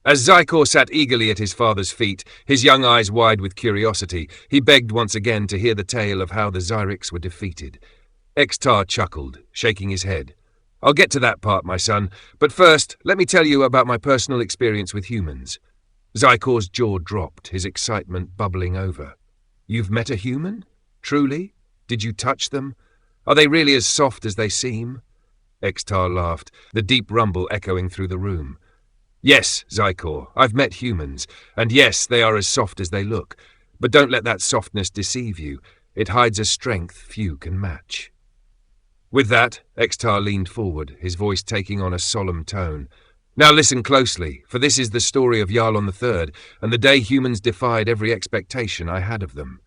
As Zykor sat eagerly at his father's feet, his young eyes wide with curiosity, he begged once again to hear the tale of how the Zyrics were defeated. Extar chuckled, shaking his head. I'll get to that part, my son, but first, let me tell you about my personal experience with humans. Zykor's jaw dropped, his excitement bubbling over. You've met a human? Truly? Did you touch them? Are they really as soft as they seem? Extar laughed, the deep rumble echoing through the room. Yes, Zykor, I've met humans, and yes, they are as soft as they look. But don't let that softness deceive you. It hides a strength few can match. With that, Extar leaned forward, his voice taking on a solemn tone. Now listen closely, for this is the story of Yarlon III, and the day humans defied every expectation I had of them.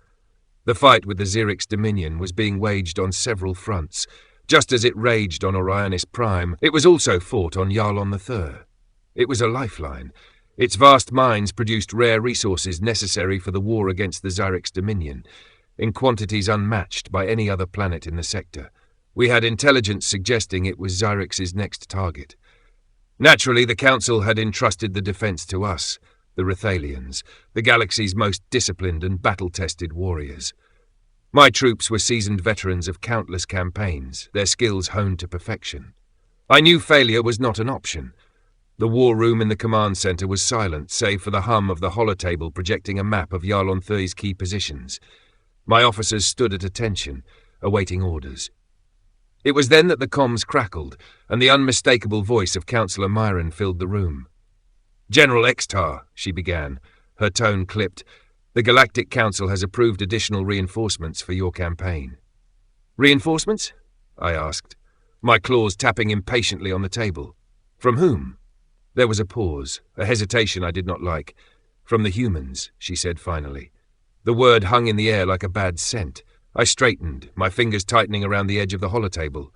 The fight with the Zyrics Dominion was being waged on several fronts. Just as it raged on Orionis Prime, it was also fought on Yarlon III. It was a lifeline. Its vast mines produced rare resources necessary for the war against the Zyrics Dominion, in quantities unmatched by any other planet in the sector. We had intelligence suggesting it was Zyrics' next target. Naturally, the Council had entrusted the defense to us, the Rithalians, the galaxy's most disciplined and battle-tested warriors. My troops were seasoned veterans of countless campaigns, their skills honed to perfection. I knew failure was not an option. The war room in the command center was silent, save for the hum of the holotable projecting a map of Yarlon III's key positions. My officers stood at attention, awaiting orders. It was then that the comms crackled, and the unmistakable voice of Councillor Myron filled the room. General Extar, she began, her tone clipped, the Galactic Council has approved additional reinforcements for your campaign. Reinforcements? I asked, my claws tapping impatiently on the table. From whom? There was a pause, a hesitation I did not like. From the humans, she said finally. The word hung in the air like a bad scent. I straightened, my fingers tightening around the edge of the holotable.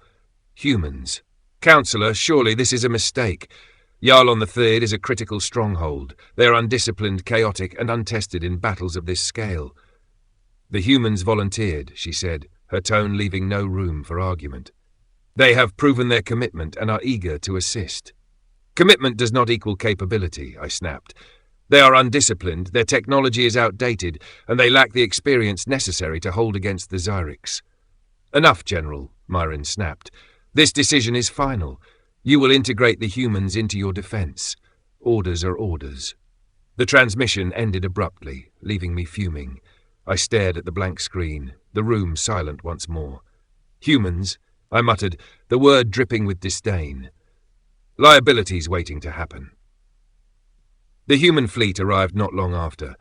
Humans. Councillor, surely this is a mistake. Yarlon III is a critical stronghold. They are undisciplined, chaotic, and untested in battles of this scale. The humans volunteered, she said, her tone leaving no room for argument. They have proven their commitment and are eager to assist. Commitment does not equal capability, I snapped. They are undisciplined, their technology is outdated, and they lack the experience necessary to hold against the Zyrics. Enough, General, Myron snapped. This decision is final. You will integrate the humans into your defense. Orders are orders. The transmission ended abruptly, leaving me fuming. I stared at the blank screen, the room silent once more. Humans, I muttered, the word dripping with disdain. Liabilities waiting to happen. The human fleet arrived not long after.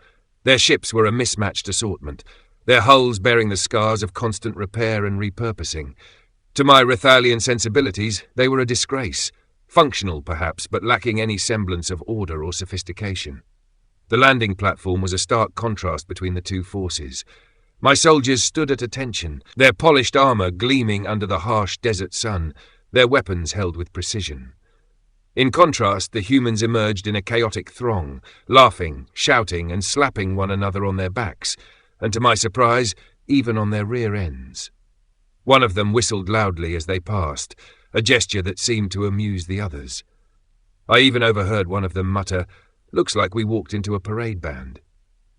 Their ships were a mismatched assortment, their hulls bearing the scars of constant repair and repurposing. To my Rithalian sensibilities, they were a disgrace. Functional, perhaps, but lacking any semblance of order or sophistication. The landing platform was a stark contrast between the two forces. My soldiers stood at attention, their polished armor gleaming under the harsh desert sun, their weapons held with precision. In contrast, the humans emerged in a chaotic throng, laughing, shouting, and slapping one another on their backs, and to my surprise, even on their rear ends. One of them whistled loudly as they passed, a gesture that seemed to amuse the others. I even overheard one of them mutter, "Looks like we walked into a parade band."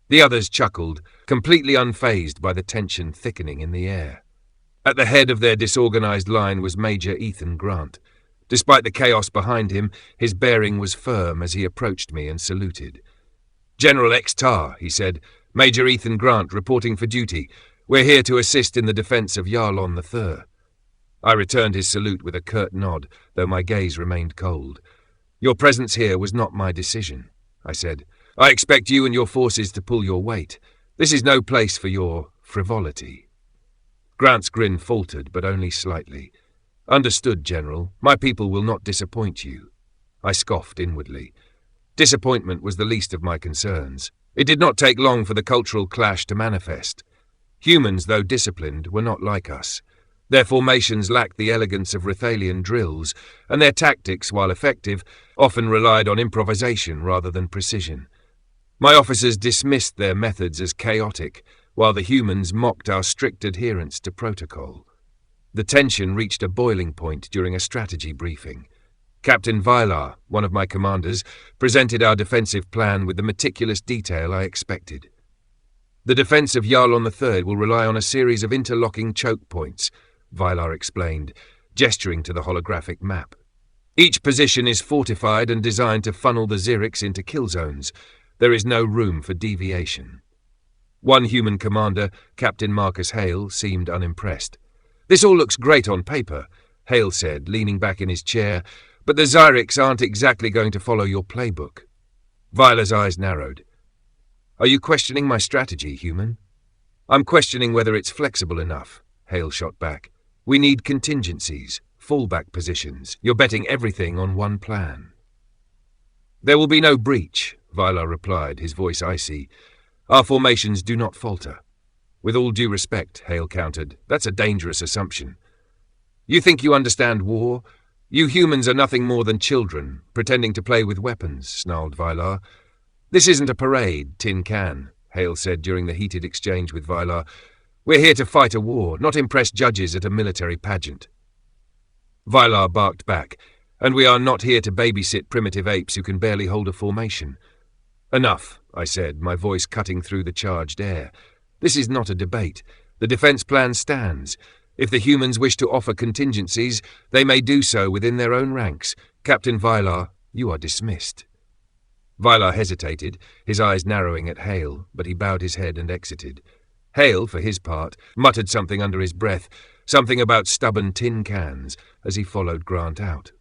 The others chuckled, completely unfazed by the tension thickening in the air. At the head of their disorganized line was Major Ethan Grant. Despite the chaos behind him, his bearing was firm as he approached me and saluted. "General Extar," he said, "Major Ethan Grant reporting for duty. We're here to assist in the defense of Yarlon III." I returned his salute with a curt nod, though my gaze remained cold. "Your presence here was not my decision," I said. "I expect you and your forces to pull your weight. This is no place for your frivolity." Grant's grin faltered, but only slightly. "Understood, General. My people will not disappoint you." I scoffed inwardly. Disappointment was the least of my concerns. It did not take long for the cultural clash to manifest. Humans, though disciplined, were not like us. Their formations lacked the elegance of Rithalian drills, and their tactics, while effective, often relied on improvisation rather than precision. My officers dismissed their methods as chaotic, while the humans mocked our strict adherence to protocol. The tension reached a boiling point during a strategy briefing. Captain Vilar, one of my commanders, presented our defensive plan with the meticulous detail I expected. The defense of Yarlon III will rely on a series of interlocking choke points, Vilar explained, gesturing to the holographic map. Each position is fortified and designed to funnel the Xerix into kill zones. There is no room for deviation. One human commander, Captain Marcus Hale, seemed unimpressed. "This all looks great on paper," Hale said, leaning back in his chair, "but the Xerix aren't exactly going to follow your playbook." Vilar's eyes narrowed. "Are you questioning my strategy, human?" "I'm questioning whether it's flexible enough," Hale shot back. "We need contingencies, fallback positions. You're betting everything on one plan." "There will be no breach," Vilar replied, his voice icy. "Our formations do not falter." "With all due respect," Hale countered, "that's a dangerous assumption." "You think you understand war? You humans are nothing more than children, pretending to play with weapons," snarled Vilar. "This isn't a parade, Tin Can," Hale said during the heated exchange with Vilar. "We're here to fight a war, not impress judges at a military pageant." Vilar barked back, "And we are not here to babysit primitive apes who can barely hold a formation." "Enough," I said, my voice cutting through the charged air. "This is not a debate. The defense plan stands. If the humans wish to offer contingencies, they may do so within their own ranks. Captain Vilar, you are dismissed." Vilar hesitated, his eyes narrowing at Hale, but he bowed his head and exited. Hale, for his part, muttered something under his breath, something about stubborn tin cans, as he followed Grant out.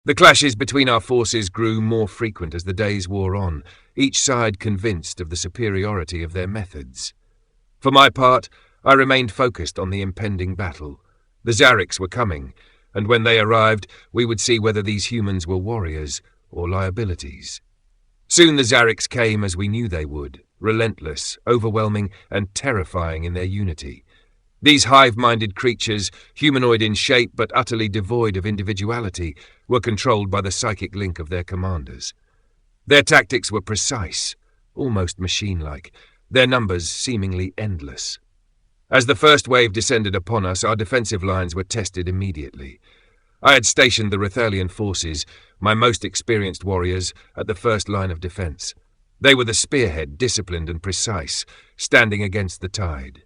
The clashes between our forces grew more frequent as the days wore on, each side convinced of the superiority of their methods. For my part, I remained focused on the impending battle. The Xerix were coming, and when they arrived, we would see whether these humans were warriors or liabilities. Soon the Xerix came as we knew they would, relentless, overwhelming, and terrifying in their unity. These hive-minded creatures, humanoid in shape but utterly devoid of individuality, were controlled by the psychic link of their commanders. Their tactics were precise, almost machine-like, their numbers seemingly endless. As the first wave descended upon us, our defensive lines were tested immediately. I had stationed the Rethalian forces, my most experienced warriors, at the first line of defense. They were the spearhead, disciplined and precise, standing against the tide.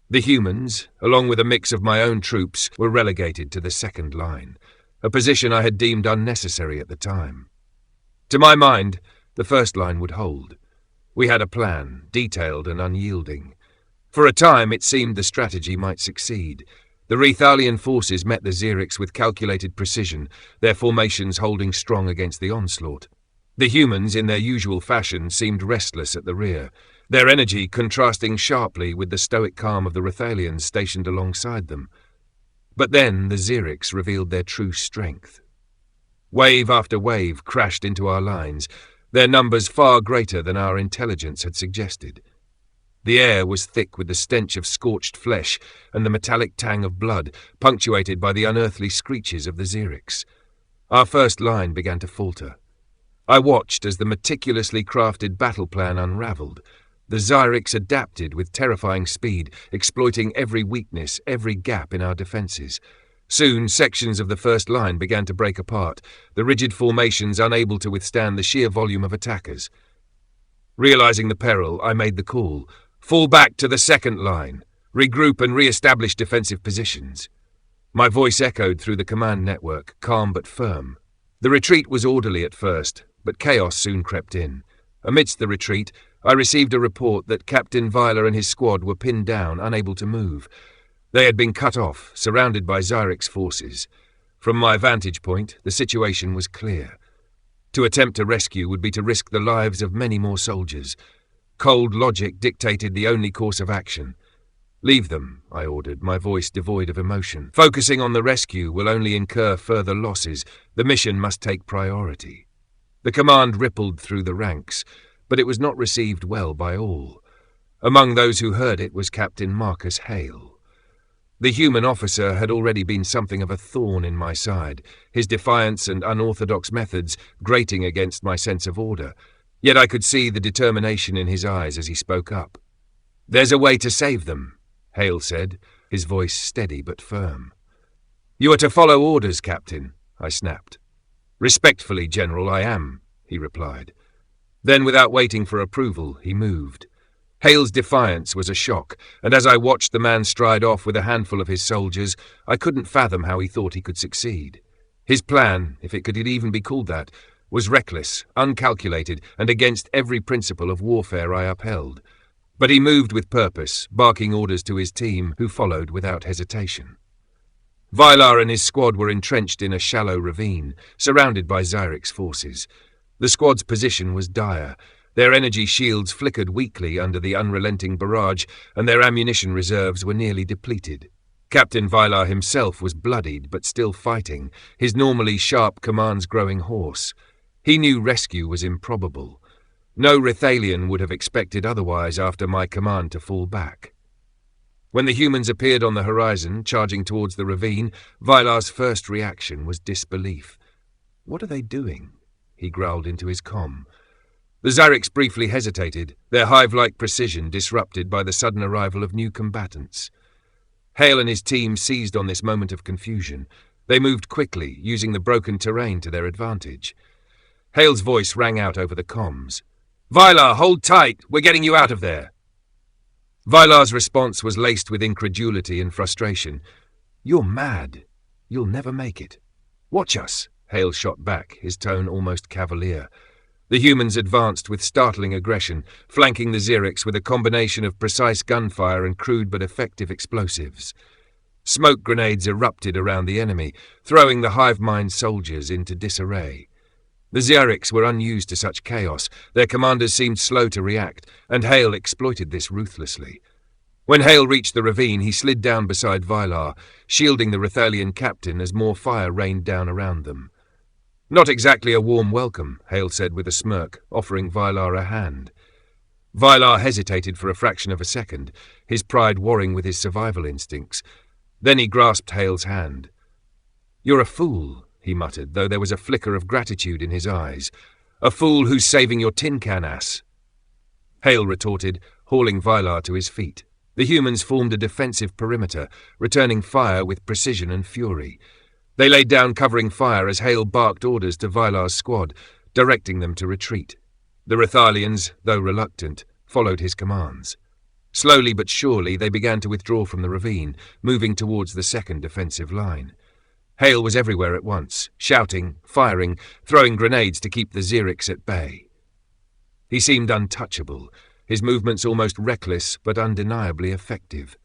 The humans, along with a mix of my own troops, were relegated to the second line, a position I had deemed unnecessary at the time. To my mind, the first line would hold. We had a plan, detailed and unyielding. For a time it seemed the strategy might succeed. The Rethalian forces met the Xerix with calculated precision, their formations holding strong against the onslaught. The humans, in their usual fashion, seemed restless at the rear, their energy contrasting sharply with the stoic calm of the Rethalians stationed alongside them. But then the Xerix revealed their true strength. Wave after wave crashed into our lines, their numbers far greater than our intelligence had suggested. The air was thick with the stench of scorched flesh and the metallic tang of blood, punctuated by the unearthly screeches of the Xerix. Our first line began to falter. I watched as the meticulously crafted battle plan unraveled. The Xerix adapted with terrifying speed, exploiting every weakness, every gap in our defences. Soon, sections of the first line began to break apart, the rigid formations unable to withstand the sheer volume of attackers. Realizing the peril, I made the call. Fall back to the second line. Regroup and re-establish defensive positions. My voice echoed through the command network, calm but firm. The retreat was orderly at first, but chaos soon crept in. Amidst the retreat, I received a report that Captain Vilar and his squad were pinned down, unable to move. They had been cut off, surrounded by Xerix forces. From my vantage point, the situation was clear. To attempt a rescue would be to risk the lives of many more soldiers. Cold logic dictated the only course of action. "Leave them," I ordered, my voice devoid of emotion. "Focusing on the rescue will only incur further losses. The mission must take priority." The command rippled through the ranks, but it was not received well by all. Among those who heard it was Captain Marcus Hale. The human officer had already been something of a thorn in my side, his defiance and unorthodox methods grating against my sense of order. Yet I could see the determination in his eyes as he spoke up. "There's a way to save them," Hale said, his voice steady but firm. "You are to follow orders, Captain," I snapped. Respectfully, General, I am, he replied. Then, without waiting for approval, he moved. Hale's defiance was a shock, and as I watched the man stride off with a handful of his soldiers, I couldn't fathom how he thought he could succeed. His plan, if it could even be called that, was reckless, uncalculated, and against every principle of warfare I upheld. But he moved with purpose, barking orders to his team, who followed without hesitation. Vylar and his squad were entrenched in a shallow ravine, surrounded by Zyric's forces. The squad's position was dire. Their energy shields flickered weakly under the unrelenting barrage, and their ammunition reserves were nearly depleted. Captain Vylar himself was bloodied but still fighting, his normally sharp commands growing hoarse. He knew rescue was improbable. No Rithalian would have expected otherwise after my command to fall back. When the humans appeared on the horizon, charging towards the ravine, Vylar's first reaction was disbelief. "What are they doing?" he growled into his comm. The Zyrics briefly hesitated, their hive-like precision disrupted by the sudden arrival of new combatants. Hale and his team seized on this moment of confusion. They moved quickly, using the broken terrain to their advantage. Hale's voice rang out over the comms. "Vylar, hold tight! We're getting you out of there!" Vylar's response was laced with incredulity and frustration. "You're mad. You'll never make it." "Watch us," Hale shot back, his tone almost cavalier. The humans advanced with startling aggression, flanking the Zyrics with a combination of precise gunfire and crude but effective explosives. Smoke grenades erupted around the enemy, throwing the hive-mind soldiers into disarray. The Zyrics were unused to such chaos, their commanders seemed slow to react, and Hale exploited this ruthlessly. When Hale reached the ravine, he slid down beside Vylar, shielding the Rithalian captain as more fire rained down around them. "Not exactly a warm welcome," Hale said with a smirk, offering Vylar a hand. Vylar hesitated for a fraction of a second, his pride warring with his survival instincts. Then he grasped Hale's hand. "You're a fool," he muttered, though there was a flicker of gratitude in his eyes. "A fool who's saving your tin can ass." Hale retorted, hauling Vylar to his feet. The humans formed a defensive perimeter, returning fire with precision and fury. They laid down covering fire as Hale barked orders to Vylar's squad, directing them to retreat. The Rithalians, though reluctant, followed his commands. Slowly but surely they began to withdraw from the ravine, moving towards the second defensive line. Hale was everywhere at once, shouting, firing, throwing grenades to keep the Zyrics at bay. He seemed untouchable, his movements almost reckless but undeniably effective.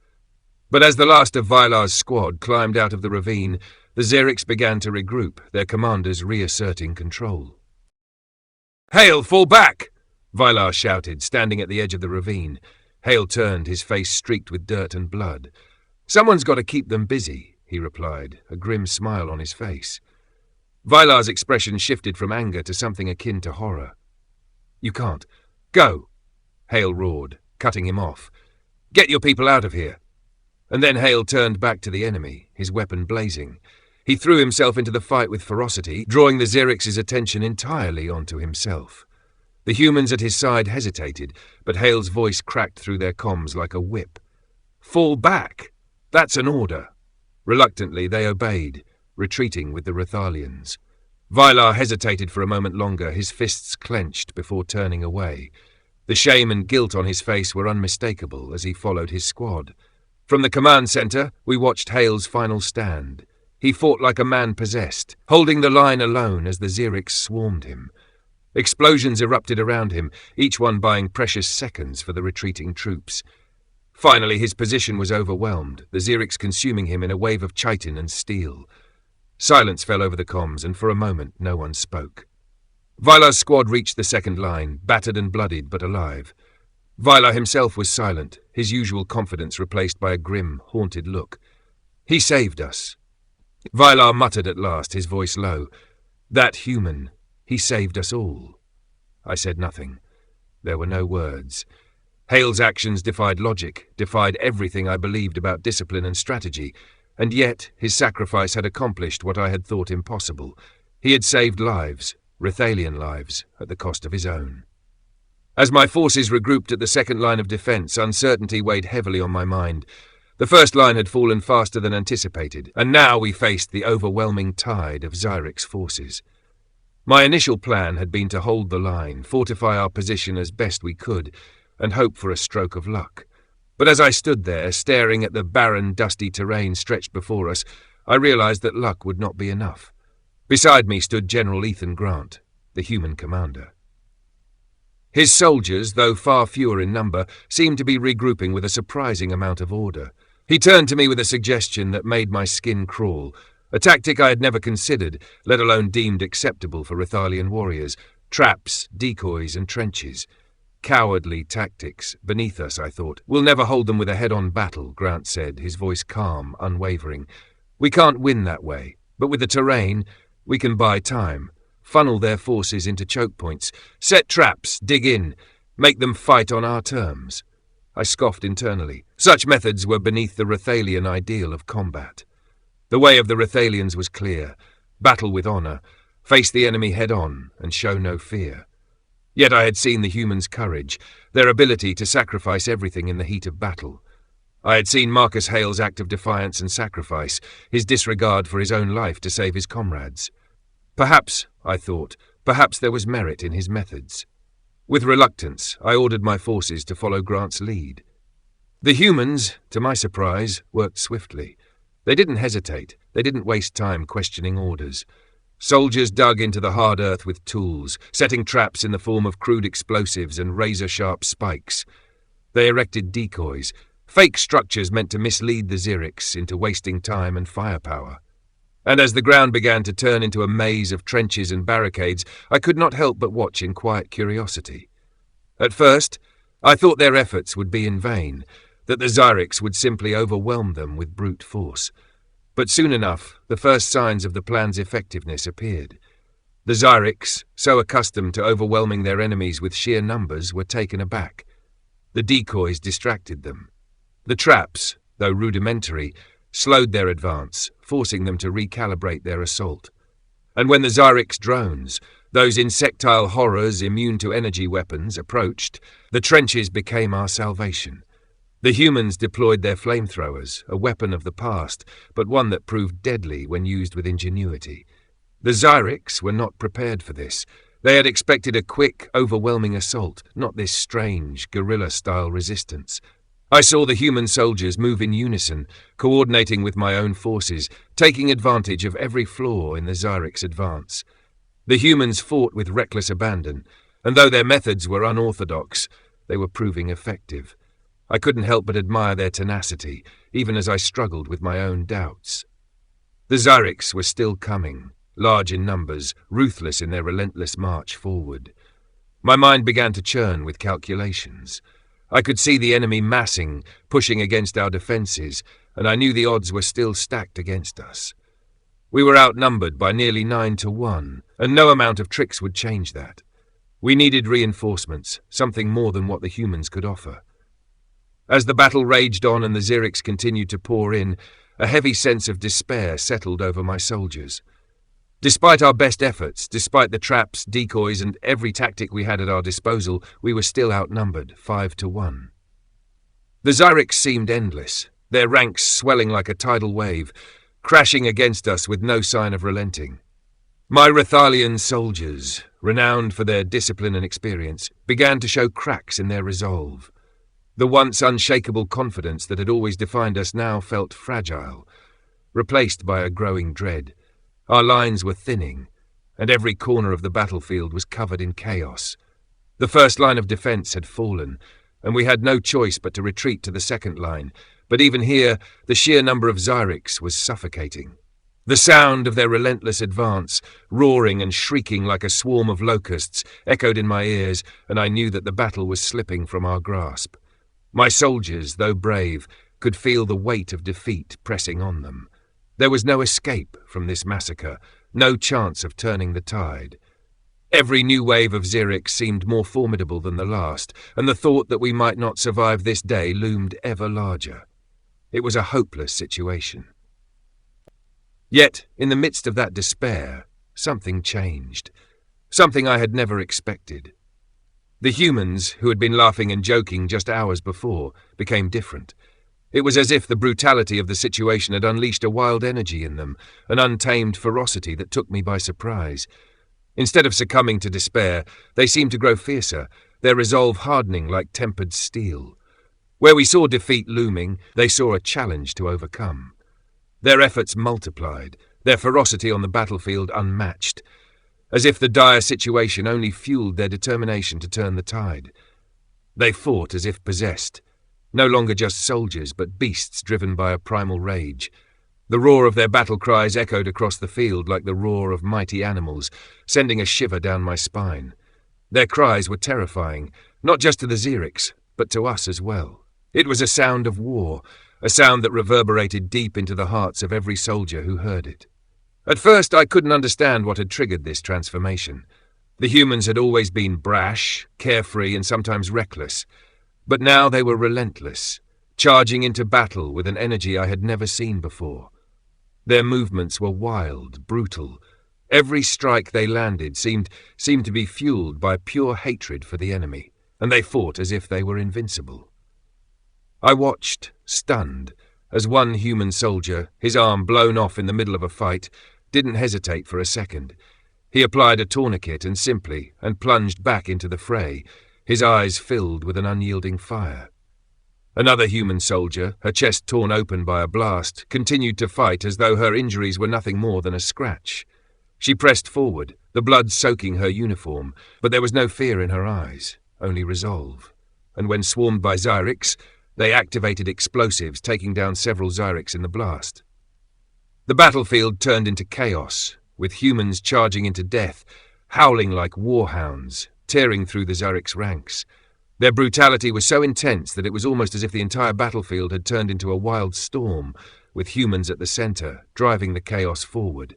But as the last of Vylar's squad climbed out of the ravine, the Zyrics began to regroup, their commanders reasserting control. "Hale, fall back!" Vylar shouted, standing at the edge of the ravine. Hale turned, his face streaked with dirt and blood. "Someone's got to keep them busy," he replied, a grim smile on his face. Vylar's expression shifted from anger to something akin to horror. "You can't. Go!" Hale roared, cutting him off. "Get your people out of here!" And then Hale turned back to the enemy, his weapon blazing. He threw himself into the fight with ferocity, drawing the Zyrics' attention entirely onto himself. The humans at his side hesitated, but Hale's voice cracked through their comms like a whip. "Fall back! That's an order!" Reluctantly they obeyed, retreating with the Rithalians. Vylar hesitated for a moment longer, his fists clenched before turning away. The shame and guilt on his face were unmistakable as he followed his squad. From the command center, we watched Hale's final stand. He fought like a man possessed, holding the line alone as the Zyrics swarmed him. Explosions erupted around him, each one buying precious seconds for the retreating troops. Finally, his position was overwhelmed, the Zyrics consuming him in a wave of chitin and steel. Silence fell over the comms, and for a moment no one spoke. Vylar's squad reached the second line, battered and bloodied but alive. Vylar himself was silent, his usual confidence replaced by a grim, haunted look. "He saved us." Vylar muttered at last, his voice low. "That human, he saved us all." I said nothing. There were no words. Hale's actions defied logic, defied everything I believed about discipline and strategy, and yet his sacrifice had accomplished what I had thought impossible. He had saved lives, Rithalian lives, at the cost of his own. As my forces regrouped at the second line of defense, uncertainty weighed heavily on my mind. The first line had fallen faster than anticipated, and now we faced the overwhelming tide of Zyric's forces. My initial plan had been to hold the line, fortify our position as best we could, and hope for a stroke of luck. But as I stood there, staring at the barren, dusty terrain stretched before us, I realized that luck would not be enough. Beside me stood General Ethan Grant, the human commander. His soldiers, though far fewer in number, seemed to be regrouping with a surprising amount of order. He turned to me with a suggestion that made my skin crawl, a tactic I had never considered, let alone deemed acceptable for Rithalian warriors: traps, decoys, and trenches. Cowardly tactics, beneath us, I thought. We'll never hold them with a head-on battle, Grant said, his voice calm, unwavering. We can't win that way, but with the terrain, we can buy time, funnel their forces into choke points, set traps, dig in, make them fight on our terms. I scoffed internally. Such methods were beneath the Rithalian ideal of combat. The way of the Rithalians was clear: battle with honor, face the enemy head-on, and show no fear. Yet I had seen the humans' courage, their ability to sacrifice everything in the heat of battle. I had seen Marcus Hale's act of defiance and sacrifice, his disregard for his own life to save his comrades. Perhaps, I thought, perhaps there was merit in his methods. With reluctance, I ordered my forces to follow Grant's lead. The humans, to my surprise, worked swiftly. They didn't hesitate. They didn't waste time questioning orders. Soldiers dug into the hard earth with tools, setting traps in the form of crude explosives and razor-sharp spikes. They erected decoys, fake structures meant to mislead the Zyrics into wasting time and firepower. And as the ground began to turn into a maze of trenches and barricades, I could not help but watch in quiet curiosity. At first, I thought their efforts would be in vain, that the Zyrics would simply overwhelm them with brute force. But soon enough, the first signs of the plan's effectiveness appeared. The Zyrics, so accustomed to overwhelming their enemies with sheer numbers, were taken aback. The decoys distracted them. The traps, though rudimentary, slowed their advance, forcing them to recalibrate their assault. And when the Zyrics' drones, those insectile horrors immune to energy weapons, approached, the trenches became our salvation. The humans deployed their flamethrowers, a weapon of the past, but one that proved deadly when used with ingenuity. The Zyrics were not prepared for this. They had expected a quick, overwhelming assault, not this strange, guerrilla-style resistance. I saw the human soldiers move in unison, coordinating with my own forces, taking advantage of every flaw in the Zyrics' advance. The humans fought with reckless abandon, and though their methods were unorthodox, they were proving effective. I couldn't help but admire their tenacity, even as I struggled with my own doubts. The Zyrics were still coming, large in numbers, ruthless in their relentless march forward. My mind began to churn with calculations. I could see the enemy massing, pushing against our defences, and I knew the odds were still stacked against us. We were outnumbered by nearly 9-1, and no amount of tricks would change that. We needed reinforcements, something more than what the humans could offer. As the battle raged on and the Zyrics continued to pour in, a heavy sense of despair settled over my soldiers. Despite our best efforts, despite the traps, decoys, and every tactic we had at our disposal, we were still outnumbered, 5-1. The Zyrics seemed endless, their ranks swelling like a tidal wave, crashing against us with no sign of relenting. My Rithalian soldiers, renowned for their discipline and experience, began to show cracks in their resolve. The once unshakable confidence that had always defined us now felt fragile, replaced by a growing dread. Our lines were thinning, and every corner of the battlefield was covered in chaos. The first line of defence had fallen, and we had no choice but to retreat to the second line, but even here the sheer number of Zyrics was suffocating. The sound of their relentless advance, roaring and shrieking like a swarm of locusts, echoed in my ears, and I knew that the battle was slipping from our grasp. My soldiers, though brave, could feel the weight of defeat pressing on them. There was no escape from this massacre, no chance of turning the tide. Every new wave of Zyrics seemed more formidable than the last, and the thought that we might not survive this day loomed ever larger. It was a hopeless situation. Yet, in the midst of that despair, something changed. Something I had never expected. The humans, who had been laughing and joking just hours before, became different. It was as if the brutality of the situation had unleashed a wild energy in them, an untamed ferocity that took me by surprise. Instead of succumbing to despair, they seemed to grow fiercer, their resolve hardening like tempered steel. Where we saw defeat looming, they saw a challenge to overcome. Their efforts multiplied, their ferocity on the battlefield unmatched, as if the dire situation only fueled their determination to turn the tide. They fought as if possessed, no longer just soldiers, but beasts driven by a primal rage. The roar of their battle cries echoed across the field like the roar of mighty animals, sending a shiver down my spine. Their cries were terrifying, not just to the Xerics, but to us as well. It was a sound of war, a sound that reverberated deep into the hearts of every soldier who heard it. At first, I couldn't understand what had triggered this transformation. The humans had always been brash, carefree, and sometimes reckless. But now they were relentless, charging into battle with an energy I had never seen before. Their movements were wild, brutal. Every strike they landed seemed to be fueled by pure hatred for the enemy, and they fought as if they were invincible. I watched, stunned, as one human soldier, his arm blown off in the middle of a fight, didn't hesitate for a second. He applied a tourniquet and plunged back into the fray, his eyes filled with an unyielding fire. Another human soldier, her chest torn open by a blast, continued to fight as though her injuries were nothing more than a scratch. She pressed forward, the blood soaking her uniform, but there was no fear in her eyes, only resolve. And when swarmed by Xyrics, they activated explosives, taking down several Xyrics in the blast. The battlefield turned into chaos, with humans charging into death, howling like warhounds, tearing through the Xyrics' ranks. Their brutality was so intense that it was almost as if the entire battlefield had turned into a wild storm, with humans at the center, driving the chaos forward.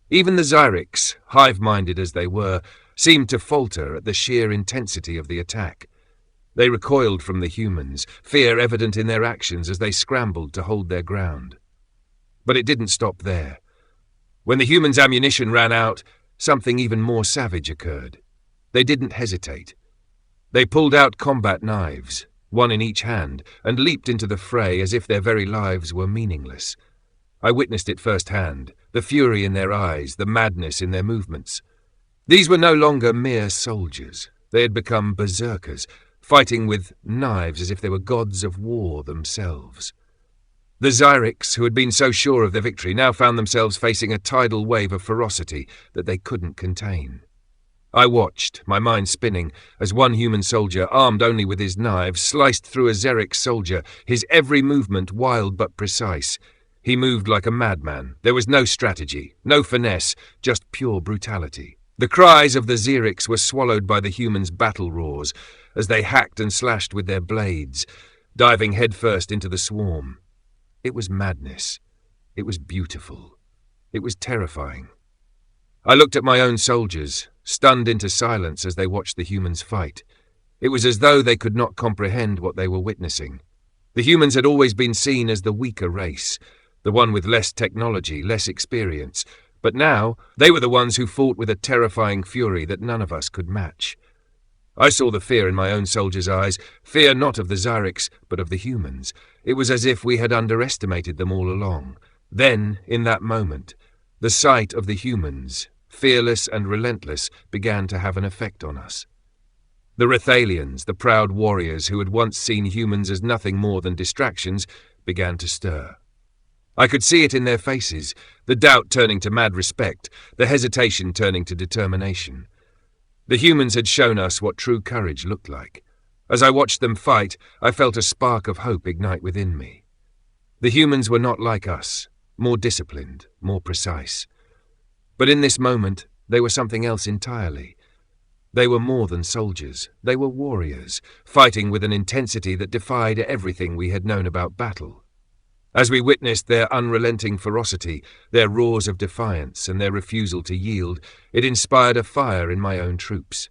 Even the Xyrics, hive-minded as they were, seemed to falter at the sheer intensity of the attack. They recoiled from the humans, fear evident in their actions as they scrambled to hold their ground. But it didn't stop there. When the humans' ammunition ran out, something even more savage occurred. They didn't hesitate. They pulled out combat knives, one in each hand, and leaped into the fray as if their very lives were meaningless. I witnessed it firsthand, the fury in their eyes, the madness in their movements. These were no longer mere soldiers. They had become berserkers, fighting with knives as if they were gods of war themselves. The Xyrics, who had been so sure of their victory, now found themselves facing a tidal wave of ferocity that they couldn't contain. I watched, my mind spinning, as one human soldier, armed only with his knife, sliced through a Xeric soldier, his every movement wild but precise. He moved like a madman. There was no strategy, no finesse, just pure brutality. The cries of the Xerics were swallowed by the humans' battle roars as they hacked and slashed with their blades, diving headfirst into the swarm. It was madness. It was beautiful. It was terrifying. I looked at my own soldiers, stunned into silence as they watched the humans fight. It was as though they could not comprehend what they were witnessing. The humans had always been seen as the weaker race, the one with less technology, less experience, but now they were the ones who fought with a terrifying fury that none of us could match. I saw the fear in my own soldiers' eyes, fear not of the Xyrics, but of the humans. It was as if we had underestimated them all along. Then, in that moment, the sight of the humans, fearless and relentless, began to have an effect on us. The Rethalians, the proud warriors who had once seen humans as nothing more than distractions, began to stir. I could see it in their faces, the doubt turning to mad respect, the hesitation turning to determination. The humans had shown us what true courage looked like. As I watched them fight, I felt a spark of hope ignite within me. The humans were not like us, more disciplined, more precise. But in this moment, they were something else entirely. They were more than soldiers. They were warriors, fighting with an intensity that defied everything we had known about battle. As we witnessed their unrelenting ferocity, their roars of defiance, and their refusal to yield, it inspired a fire in my own troops.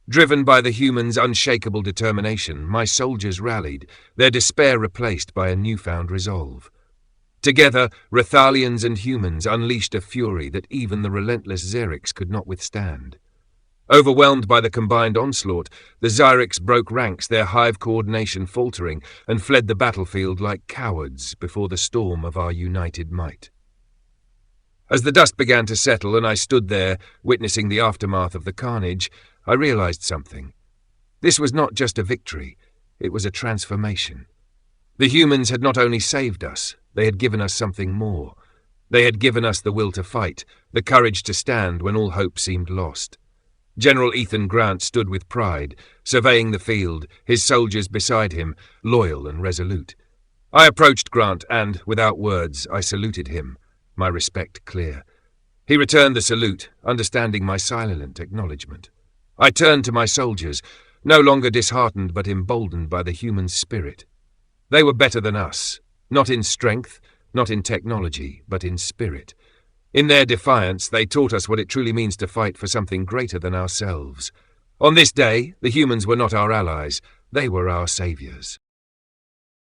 Driven by the humans' unshakable determination, my soldiers rallied, their despair replaced by a newfound resolve. Together, Rethalians and humans unleashed a fury that even the relentless Xerics could not withstand. Overwhelmed by the combined onslaught, the Zyrics broke ranks, their hive coordination faltering, and fled the battlefield like cowards before the storm of our united might. As the dust began to settle and I stood there, witnessing the aftermath of the carnage, I realized something. This was not just a victory, it was a transformation. The humans had not only saved us, they had given us something more. They had given us the will to fight, the courage to stand when all hope seemed lost. General Ethan Grant stood with pride, surveying the field, his soldiers beside him, loyal and resolute. I approached Grant and, without words, I saluted him, my respect clear. He returned the salute, understanding my silent acknowledgement. I turned to my soldiers, no longer disheartened but emboldened by the human spirit. They were better than us, not in strength, not in technology, but in spirit. In their defiance, they taught us what it truly means to fight for something greater than ourselves. On this day, the humans were not our allies, they were our saviors.